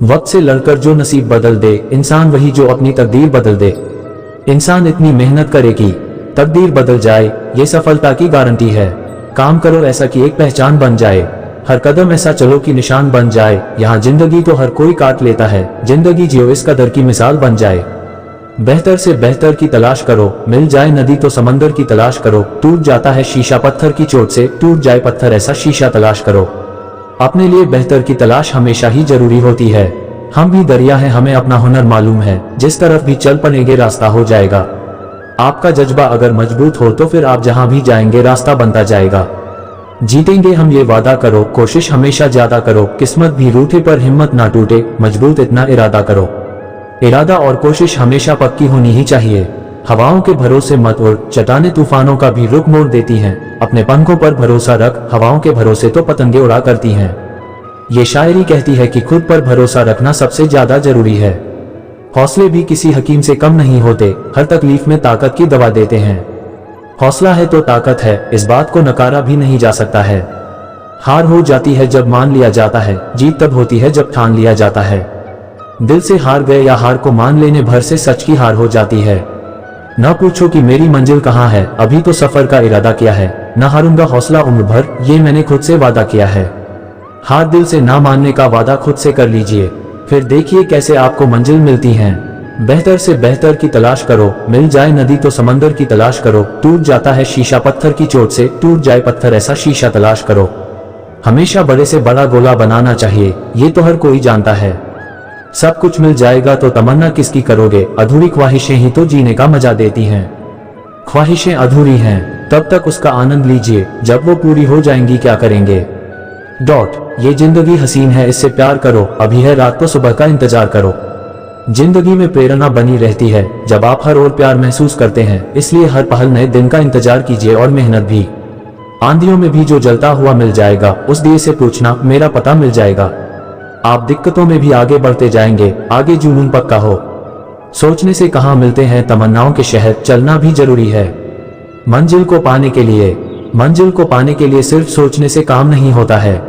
वक्त से लड़कर जो नसीब बदल दे, इंसान वही जो अपनी तकदीर बदल दे। इंसान इतनी मेहनत करे कि तकदीर बदल जाए, ये सफलता की गारंटी है। काम करो ऐसा कि एक पहचान बन जाए, हर कदम ऐसा चलो कि निशान बन जाए। यहाँ जिंदगी तो हर कोई काट लेता है, जिंदगी जियो इस कदर की मिसाल बन जाए। बेहतर से बेहतर की तलाश करो, मिल जाए नदी तो समंदर की तलाश करो। टूट जाता है शीशा पत्थर की चोट से, टूट जाए पत्थर ऐसा शीशा तलाश करो। अपने लिए बेहतर की तलाश हमेशा ही जरूरी होती है। हम भी दरिया हैं, हमें अपना हुनर मालूम है, जिस तरफ भी चल पड़ेंगे रास्ता हो जाएगा। आपका जज्बा अगर मजबूत हो तो फिर आप जहां भी जाएंगे रास्ता बनता जाएगा। जीतेंगे हम ये वादा करो, कोशिश हमेशा ज्यादा करो। किस्मत भी रूठे पर हिम्मत ना टूटे, मजबूत इतना इरादा करो। इरादा और कोशिश हमेशा पक्की होनी ही चाहिए। हवाओं के भरोसे मत उड़, चट्टाने तूफानों का भी रुख मोड़ देती हैं। अपने पंखों पर भरोसा रख, हवाओं के भरोसे तो पतंगे उड़ा करती हैं। ये शायरी कहती है कि खुद पर भरोसा रखना सबसे ज्यादा जरूरी है। हौसले भी किसी हकीम से कम नहीं होते, हर तकलीफ में ताकत की दवा देते हैं। हौसला है तो ताकत है, इस बात को नकारा भी नहीं जा सकता है। हार हो जाती है जब मान लिया जाता है, जीत तब होती है जब ठान लिया जाता है। दिल से हार गए या हार को मान लेने भर से सच की हार हो जाती है। न पूछो कि मेरी मंजिल कहाँ है, अभी तो सफर का इरादा किया है। न हारूंगा हौसला उम्र भर, ये मैंने खुद से वादा किया है। हार दिल से ना मानने का वादा खुद से कर लीजिए, फिर देखिए कैसे आपको मंजिल मिलती हैं। बेहतर से बेहतर की तलाश करो, मिल जाए नदी तो समंदर की तलाश करो। टूट जाता है शीशा पत्थर की चोट से, टूट जाए पत्थर ऐसा शीशा तलाश करो। हमेशा बड़े से बड़ा गोला बनाना चाहिए, ये तो हर कोई जानता है। सब कुछ मिल जाएगा तो तमन्ना किसकी करोगे, अधूरी ख्वाहिशें ही तो जीने का मजा देती हैं। ख्वाहिशें अधूरी हैं, तब तक उसका आनंद लीजिए, जब वो पूरी हो जाएंगी क्या करेंगे। ये जिंदगी हसीन है, इससे प्यार करो, अभी है रात तो सुबह का इंतजार करो। जिंदगी में प्रेरणा बनी रहती है जब आप हर ओर प्यार महसूस करते हैं, इसलिए हर पहल नए दिन का इंतजार कीजिए और मेहनत भी। आंधियों में भी जो जलता हुआ मिल जाएगा, उस दिए से पूछना मेरा पता मिल जाएगा। आप दिक्कतों में भी आगे बढ़ते जाएंगे, आगे जुनून पक्का हो। सोचने से कहाँ मिलते हैं तमन्नाओं के शहर, चलना भी जरूरी है। मंजिल को पाने के लिए सिर्फ सोचने से काम नहीं होता है,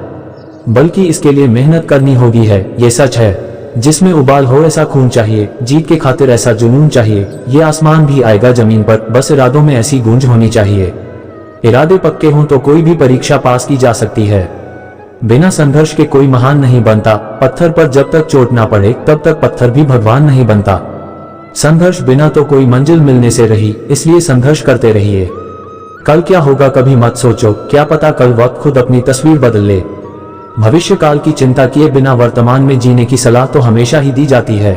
बल्कि इसके लिए मेहनत करनी होगी है, ये सच है। जिसमें उबाल हो ऐसा खून चाहिए, जीत के खातिर ऐसा जुनून चाहिए। ये आसमान भी आएगा जमीन पर, बस इरादों में ऐसी गूंज होनी चाहिए। इरादे पक्के हों तो कोई भी परीक्षा पास की जा सकती है। बिना संघर्ष के कोई महान नहीं बनता, पत्थर पर जब तक चोट ना पड़े तब तक पत्थर भी भगवान नहीं बनता। संघर्ष बिना तो कोई मंजिल मिलने से रही, इसलिए संघर्ष करते रहिए। कल क्या होगा कभी मत सोचो, क्या पता कल वक्त खुद अपनी तस्वीर बदल ले। भविष्य काल की चिंता किए बिना वर्तमान में जीने की सलाह तो हमेशा ही दी जाती है।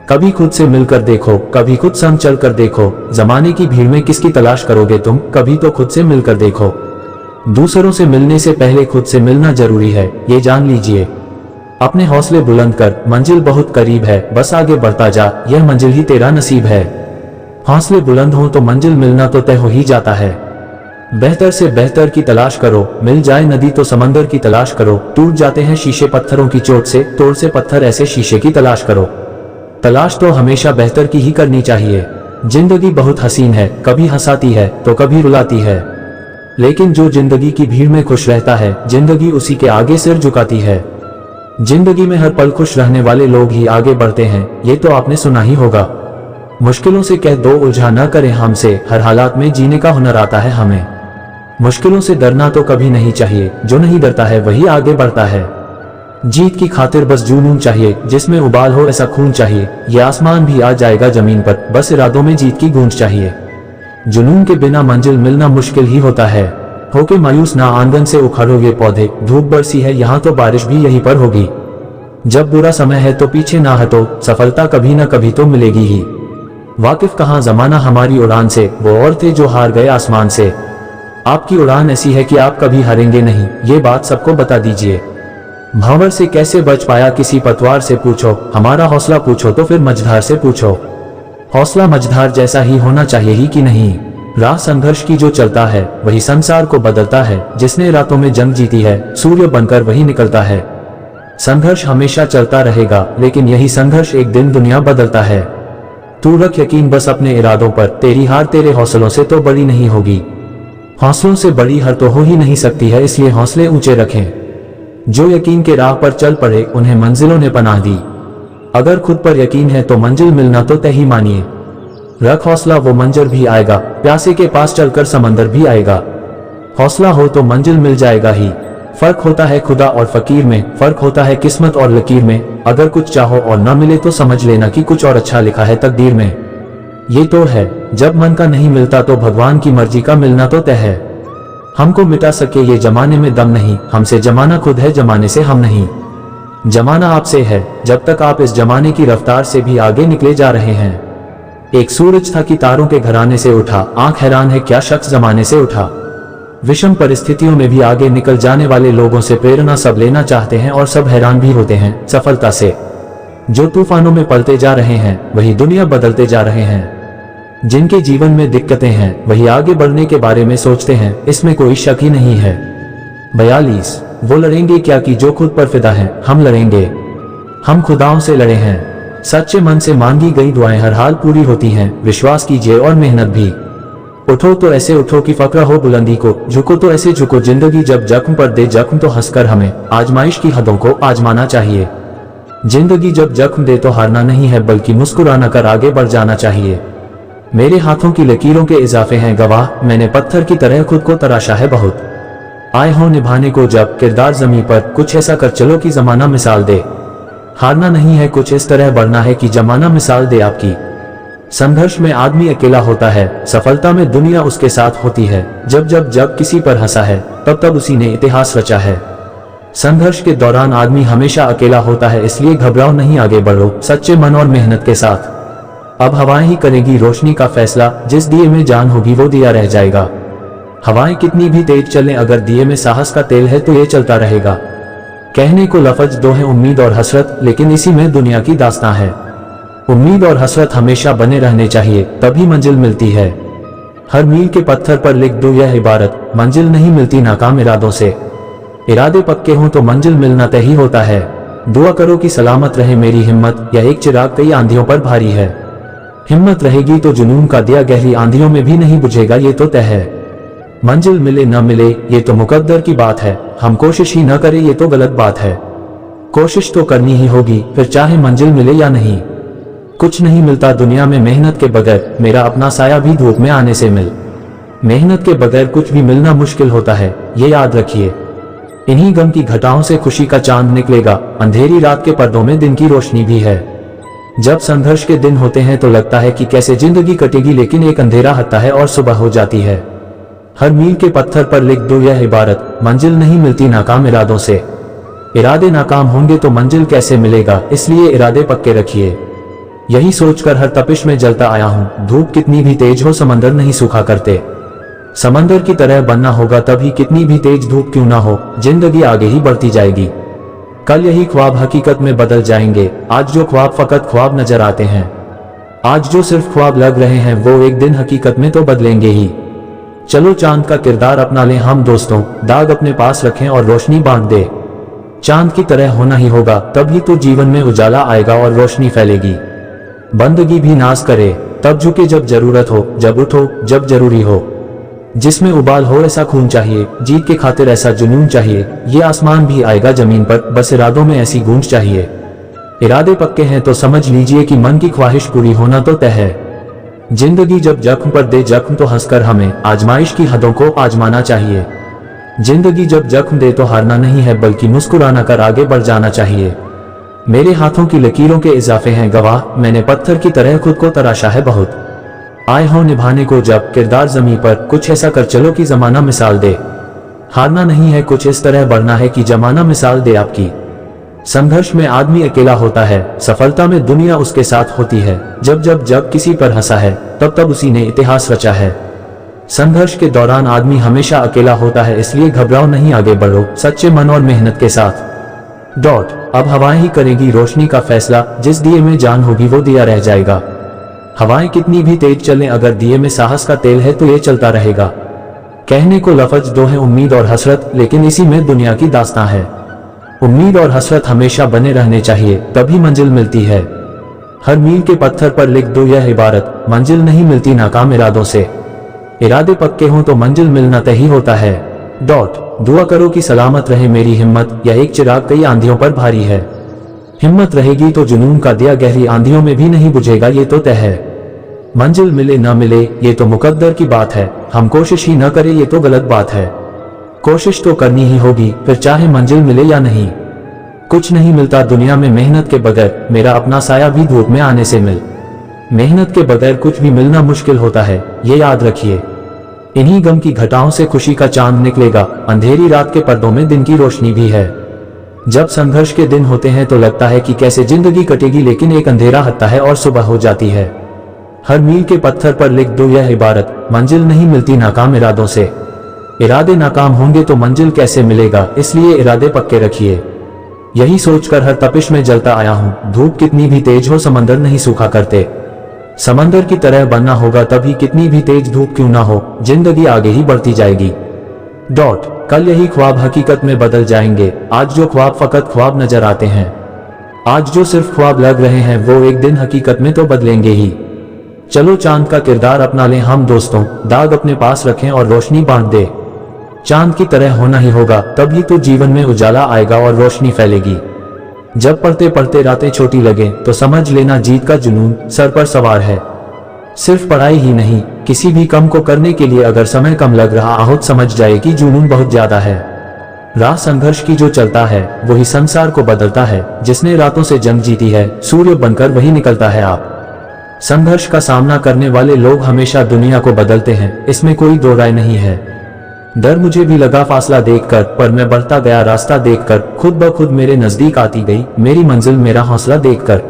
कभी खुद से मिलकर देखो, कभी खुद संग चल कर देखो। जमाने की भीड़ में किसकी तलाश करोगे तुम, कभी तो खुद से मिलकर देखो। दूसरों से मिलने से पहले खुद से मिलना जरूरी है, ये जान लीजिए। अपने हौसले बुलंद कर, मंजिल बहुत करीब है, बस आगे बढ़ता जा, यह मंजिल ही तेरा नसीब है। हौसले बुलंद हो तो मंजिल मिलना तो तय हो ही जाता है। बेहतर से बेहतर की तलाश करो, मिल जाए नदी तो समंदर की तलाश करो। टूट जाते हैं शीशे पत्थरों की चोट से, तोड़ से पत्थर ऐसे शीशे की तलाश करो। तलाश तो हमेशा बेहतर की ही करनी चाहिए। जिंदगी बहुत हसीन है, कभी हंसाती है तो कभी रुलाती है, लेकिन जो जिंदगी की भीड़ में खुश रहता है, जिंदगी उसी के आगे सिर झुकाती है। जिंदगी में हर पल खुश रहने वाले लोग ही आगे बढ़ते हैं, ये तो आपने सुना ही होगा। मुश्किलों से कह दो उलझा न करें हमसे, हर हालात में जीने का हुनर आता है हमें। मुश्किलों से डरना तो कभी नहीं चाहिए, जो नहीं डरता है वही आगे बढ़ता है। जीत की खातिर बस जुनून चाहिए, जिसमें उबाल हो ऐसा खून चाहिए। ये आसमान भी आ जाएगा जमीन पर, बस इरादों में जीत की गूंज चाहिए। जुनून के बिना मंजिल मिलना मुश्किल ही होता है। होके मायूस ना आंगन से उखाड़ोगे पौधे, धूप बरसी है यहाँ तो बारिश भी यहीं पर होगी। जब बुरा समय है तो पीछे ना हटो, सफलता कभी ना कभी तो मिलेगी ही। वाकिफ कहाँ जमाना हमारी उड़ान से, वो और थे जो हार गए आसमान से। आपकी उड़ान ऐसी है कि आप कभी हारेंगे नहीं, ये बात सबको बता दीजिए। भावर से कैसे बच पाया किसी पतवार से पूछो, हमारा हौसला पूछो तो फिर मझधार से पूछो। हौसला मझधार जैसा ही होना चाहिए ही कि नहीं। राह संघर्ष की जो चलता है वही संसार को बदलता है। जिसने रातों में जंग जीती है, सूर्य बनकर वही निकलता है। संघर्ष हमेशा चलता रहेगा, लेकिन यही संघर्ष एक दिन दुनिया बदलता है। तू रख यकीन बस अपने इरादों पर, तेरी हार तेरे हौसलों से तो बड़ी नहीं होगी। हौसलों से बड़ी हार तो हो ही नहीं सकती है, इसलिए हौसले ऊंचे रखें। जो यकीन के राह पर चल पड़े उन्हें मंजिलों ने पनाह दी। अगर खुद पर यकीन है तो मंजिल मिलना तो तय ही मानिए। रख हौसला, वो मंजर भी आएगा, प्यासे के पास चलकर समंदर भी आएगा। हौसला हो तो मंजिल मिल जाएगा ही। फर्क होता है खुदा और फकीर में, फर्क होता है किस्मत और लकीर में। अगर कुछ चाहो और न मिले तो समझ लेना कि कुछ और अच्छा लिखा है तकदीर में। ये तो है, जब मन का नहीं मिलता तो भगवान की मर्जी का मिलना तो तय है। हमको मिटा सके ये जमाने में दम नहीं, हमसे जमाना खुद है, जमाने से हम नहीं। जमाना आपसे है, जब तक आप इस जमाने की रफ्तार से भी आगे निकले जा रहे हैं। एक सूरज था कि तारों के घराने से उठा, आंख हैरान है क्या शख्स जमाने से उठा। विषम परिस्थितियों में भी आगे निकल जाने वाले लोगों से प्रेरणा सब लेना चाहते हैं और सब हैरान भी होते हैं सफलता से। जो तूफानों में पलते जा रहे हैं वही दुनिया बदलते जा रहे हैं। जिनके जीवन में दिक्कतें हैं वही आगे बढ़ने के बारे में सोचते हैं, इसमें कोई शक ही नहीं है। 42 वो लड़ेंगे क्या कि जो खुद पर फिदा हैं, हम लड़ेंगे। हम खुदाओं से लड़े हैं। सच्चे मन से मांगी गई दुआएं हर हाल पूरी होती हैं, विश्वास कीजिए और मेहनत भी। उठो तो ऐसे उठो कि फक्र हो बुलंदी को, झुको तो ऐसे झुको जिंदगी जब जख्म पर दे जख्म तो हंसकर हमें आजमाइश की हदों को आजमाना चाहिए। जिंदगी जब जख्म दे तो हारना नहीं है बल्कि मुस्कुराना कर आगे बढ़ जाना चाहिए। मेरे हाथों की लकीरों के इजाफे हैं गवाह, मैंने पत्थर की तरह खुद को तराशा है बहुत। आए हो निभाने को जब किरदार जमी पर, कुछ ऐसा कर चलो कि जमाना मिसाल दे। हारना नहीं है, कुछ इस तरह बढ़ना है कि जमाना मिसाल दे आपकी। संघर्ष में आदमी अकेला होता है, सफलता में दुनिया उसके साथ होती है। जब जब जब किसी पर हंसा है तब तब उसी ने इतिहास रचा है। संघर्ष के दौरान आदमी हमेशा अकेला होता है, इसलिए घबराओ नहीं, आगे बढ़ो सच्चे मन और मेहनत के साथ। अब हवाएं ही करेगी रोशनी का फैसला, जिस दिए में जान होगी वो दिया रह जाएगा। हवाएं कितनी भी तेज चलें, अगर दिए में साहस का तेल है तो ये चलता रहेगा। कहने को लफ्ज दो है उम्मीद और हसरत, लेकिन इसी में दुनिया की दास्तां है। उम्मीद और हसरत हमेशा बने रहने चाहिए, तभी मंजिल मिलती है। हर मील के पत्थर पर लिख दो यह इबारत, मंजिल नहीं मिलती नाकाम इरादों से। इरादे पक्के हों तो मंजिल मिलना तय ही होता है। दुआ करो कि सलामत रहे मेरी हिम्मत, यह एक चिराग कई आंधियों पर भारी है। हिम्मत रहेगी तो जुनून का दिया गहरी आंधियों में भी नहीं बुझेगा, ये तो तय है। मंजिल मिले न मिले ये तो मुकद्दर की बात है, हम कोशिश ही न करें ये तो गलत बात है। कोशिश तो करनी ही होगी, फिर चाहे मंजिल मिले या नहीं। कुछ नहीं मिलता दुनिया में मेहनत के बगैर, मेरा अपना साया भी धूप में आने से मिल। मेहनत के बगैर कुछ भी मिलना मुश्किल होता है, ये याद रखिए। इन्हीं गम की घटाओं से खुशी का चांद निकलेगा, अंधेरी रात के पर्दों में दिन की रोशनी भी है। जब संघर्ष के दिन होते हैं तो लगता है कि कैसे जिंदगी कटेगी, लेकिन एक अंधेरा हटता है और सुबह हो जाती है। हर मील के पत्थर पर लिख दो यह इबारत, मंजिल नहीं मिलती नाकाम इरादों से। इरादे नाकाम होंगे तो मंजिल कैसे मिलेगा, इसलिए इरादे पक्के रखिए। यही सोचकर हर तपिश में जलता आया हूँ, धूप कितनी भी तेज हो समंदर नहीं सूखा करते। समंदर की तरह बनना होगा तभी, कितनी भी तेज धूप क्यों ना हो, जिंदगी आगे ही बढ़ती जाएगी। कल यही ख्वाब हकीकत में बदल जाएंगे, आज जो ख्वाब फकत ख्वाब नजर आते हैं, आज जो सिर्फ ख्वाब लग रहे हैं वो एक दिन हकीकत में तो बदलेंगे ही। चलो चांद का किरदार अपना लें हम दोस्तों, दाग अपने पास रखें और रोशनी बांट दे। चांद की तरह होना ही होगा, तभी तो जीवन में उजाला आएगा और रोशनी फैलेगी। बंदगी भी नाज करे, तब झुके जब जरूरत हो, जब उठो जब जरूरी हो। जिसमें उबाल हो ऐसा खून चाहिए, जीत के खातिर ऐसा जुनून चाहिए। ये आसमान भी आएगा जमीन पर, बस इरादों में ऐसी गूंज चाहिए। इरादे पक्के हैं तो समझ लीजिए कि मन की ख्वाहिश पूरी होना तो तय है। जिंदगी जब जख्म पर दे जख्म तो हंसकर हमें आजमाइश की हदों को आजमाना चाहिए। जिंदगी जब जख्म दे तो हारना नहीं है बल्कि मुस्कुराना कर आगे बढ़ जाना चाहिए। मेरे हाथों की लकीरों के इजाफे हैं गवाह, मैंने पत्थर की तरह खुद को तराशा है बहुत। आए हो निभाने को जब किरदार जमी पर, कुछ ऐसा कर चलो कि जमाना मिसाल दे। हारना नहीं है, कुछ इस तरह बढ़ना है कि जमाना मिसाल दे आपकी। संघर्ष में आदमी अकेला होता है, सफलता में दुनिया उसके साथ होती है। जब जब जब किसी पर हंसा है तब तब उसी ने इतिहास रचा है। संघर्ष के दौरान आदमी हमेशा अकेला होता है, इसलिए घबराओ नहीं, आगे बढ़ो सच्चे मन और मेहनत के साथ। अब हवाएं ही करेगी रोशनी का फैसला, जिस दिए में जान होगी वो दिया रह जाएगा। हवाएं कितनी भी तेज चलें, अगर दिए में साहस का तेल है तो ये चलता रहेगा। कहने को लफ्ज दो है उम्मीद और हसरत, लेकिन इसी में दुनिया की दास्तां है। उम्मीद और हसरत हमेशा बने रहने चाहिए, तभी मंजिल मिलती है। हर मील के पत्थर पर लिख दो यह इबारत, मंजिल नहीं मिलती नाकाम इरादों से। इरादे पक्के हों तो मंजिल मिलना तय ही होता है। दुआ करो कि सलामत रहे मेरी हिम्मत, यह एक चिराग कई आंधियों पर भारी है। हिम्मत रहेगी तो जुनून का दिया गहरी आंधियों में भी नहीं बुझेगा, ये तो तय है। मंजिल मिले न मिले ये तो मुकद्दर की बात है, हम कोशिश ही न करें ये तो गलत बात है। कोशिश तो करनी ही होगी, फिर चाहे मंजिल मिले या नहीं। कुछ नहीं मिलता दुनिया में मेहनत के बगैर, मेरा अपना साया भी धूप में आने से मिल। मेहनत के बगैर कुछ भी मिलना मुश्किल होता है, ये याद रखिए। इन्हीं गम की घटाओं से खुशी का चांद निकलेगा, अंधेरी रात के पर्दों में दिन की रोशनी भी है। जब संघर्ष के दिन होते हैं तो लगता है कि कैसे जिंदगी कटेगी, लेकिन एक अंधेरा हटता है और सुबह हो जाती है। हर मील के पत्थर पर लिख दो यह इबारत, मंजिल नहीं मिलती नाकाम इरादों से। इरादे नाकाम होंगे तो मंजिल कैसे मिलेगा, इसलिए इरादे पक्के रखिए। यही सोचकर हर तपिश में जलता आया हूँ, धूप कितनी भी तेज हो समंदर नहीं सूखा करते। समंदर की तरह बनना होगा तभी कितनी भी तेज धूप क्यों ना हो, जिंदगी आगे ही बढ़ती जाएगी। कल यही ख्वाब हकीकत में बदल जाएंगे, आज जो ख्वाब फकत ख्वाब नजर आते हैं, आज जो सिर्फ ख्वाब लग रहे हैं वो एक दिन हकीकत में तो बदलेंगे ही। चलो चांद का किरदार अपना लें हम दोस्तों, दाग अपने पास रखें और रोशनी बांट दे। चांद की तरह होना ही होगा, तभी तो जीवन में उजाला आएगा और रोशनी फैलेगी। जब पढ़ते पढ़ते रातें छोटी लगे तो समझ लेना जीत का जुनून सर पर सवार है। सिर्फ पढ़ाई ही नहीं, किसी भी काम को करने के लिए अगर समय कम लग रहा हो समझ जाए कि जुनून बहुत ज्यादा है। राह संघर्ष की जो चलता है वही संसार को बदलता है, जिसने रातों से जंग जीती है सूर्य बनकर वही निकलता है। आप संघर्ष का सामना करने वाले लोग हमेशा दुनिया को बदलते हैं, इसमें कोई दो राय नहीं है। डर मुझे भी लगा फासला देखकर, पर मैं बढ़ता गया रास्ता देखकर, खुद ब खुद मेरे नजदीक आती गई मेरी मंजिल मेरा हौसला देखकर।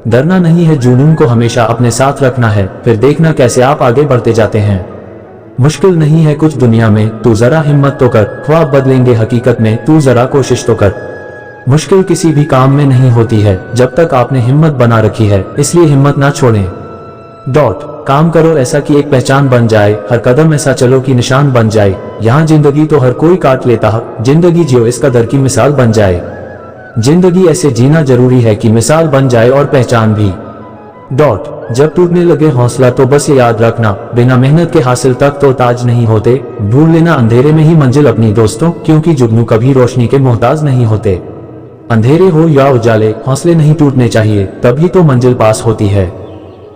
डरना नहीं है, जुनून को हमेशा अपने साथ रखना है, फिर देखना कैसे आप आगे बढ़ते जाते हैं। मुश्किल नहीं है कुछ दुनिया में, तू जरा हिम्मत तो कर, ख्वाब बदलेंगे हकीकत में, तू जरा कोशिश तो कर। मुश्किल किसी भी काम में नहीं होती है जब तक आपने हिम्मत बना रखी है, इसलिए हिम्मत ना छोड़ें। काम करो ऐसा कि एक पहचान बन जाए, हर कदम ऐसा चलो कि निशान बन जाए। यहाँ जिंदगी तो हर कोई काट लेता है, जिंदगी जियो इस कदर की मिसाल बन जाए। जिंदगी ऐसे जीना जरूरी है कि मिसाल बन जाए और पहचान भी। जब टूटने लगे हौसला तो बस ये याद रखना, बिना मेहनत के हासिल तक तो ताज नहीं होते। भूल लेना अंधेरे में ही मंजिल अपनी दोस्तों, क्योंकि जुगनू कभी रोशनी के मोहताज नहीं होते। अंधेरे हो या उजाले, हौसले नहीं टूटने चाहिए, तभी तो मंजिल पास होती है।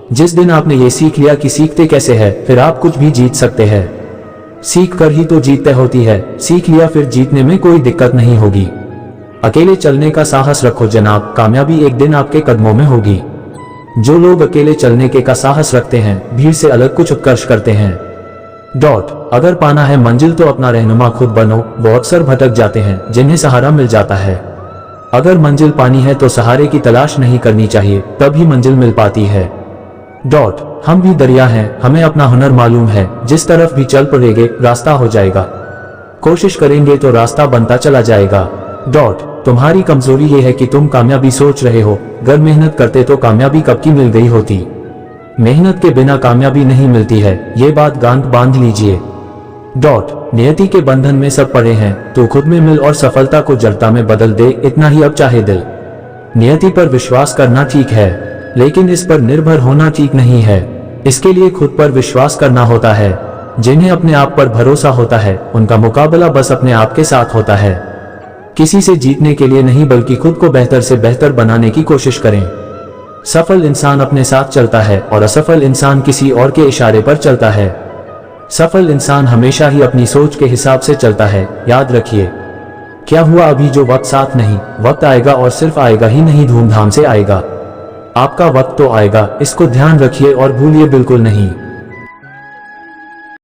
जिस दिन आपने ये सीख लिया कि सीखते कैसे है, फिर आप कुछ भी जीत सकते हैं। सीख कर ही तो जीत तय होती है, सीख लिया फिर जीतने में कोई दिक्कत नहीं होगी। अकेले चलने का साहस रखो जनाब, कामयाबी एक दिन आपके कदमों में होगी। जो लोग अकेले चलने के का साहस रखते हैं, भीड़ से अलग कुछ उत्कर्ष करते हैं। अगर पाना है मंजिल तो अपना रहनुमा खुद बनो, वो अक्सर भटक जाते हैं जिन्हें सहारा मिल जाता है। अगर मंजिल पानी है तो सहारे की तलाश नहीं करनी चाहिए, तभी मंजिल मिल पाती है। हम भी दरिया हैं, हमें अपना हुनर मालूम है, जिस तरफ भी चल पड़ेंगे रास्ता हो जाएगा। कोशिश करेंगे तो रास्ता बनता चला जाएगा। तुम्हारी कमजोरी ये है कि तुम कामयाबी सोच रहे हो, अगर मेहनत करते तो कामयाबी कब की मिल गई होती। मेहनत के बिना कामयाबी नहीं मिलती है, ये बात गांठ बांध लीजिए। नियति के बंधन में सब पड़े हैं, तो खुद में मिल और सफलता को जड़ता में बदल दे, इतना ही अब चाहे दिल। नियति पर विश्वास करना ठीक है, लेकिन इस पर निर्भर होना ठीक नहीं है। इसके लिए खुद पर विश्वास करना होता है। जिन्हें अपने आप पर भरोसा होता है, उनका मुकाबला बस अपने आप के साथ होता है। किसी से जीतने के लिए नहीं, बल्कि खुद को बेहतर से बेहतर बनाने की कोशिश करें। सफल इंसान अपने साथ चलता है और असफल इंसान किसी और के इशारे पर चलता है। सफल इंसान हमेशा ही अपनी सोच के हिसाब से चलता है। याद रखिए, क्या हुआ अभी जो वक्त साथ नहीं, वक्त आएगा और सिर्फ आएगा ही नहीं, धूमधाम से आएगा। आपका वक्त तो आएगा, इसको ध्यान रखिए और भूलिए बिल्कुल नहीं।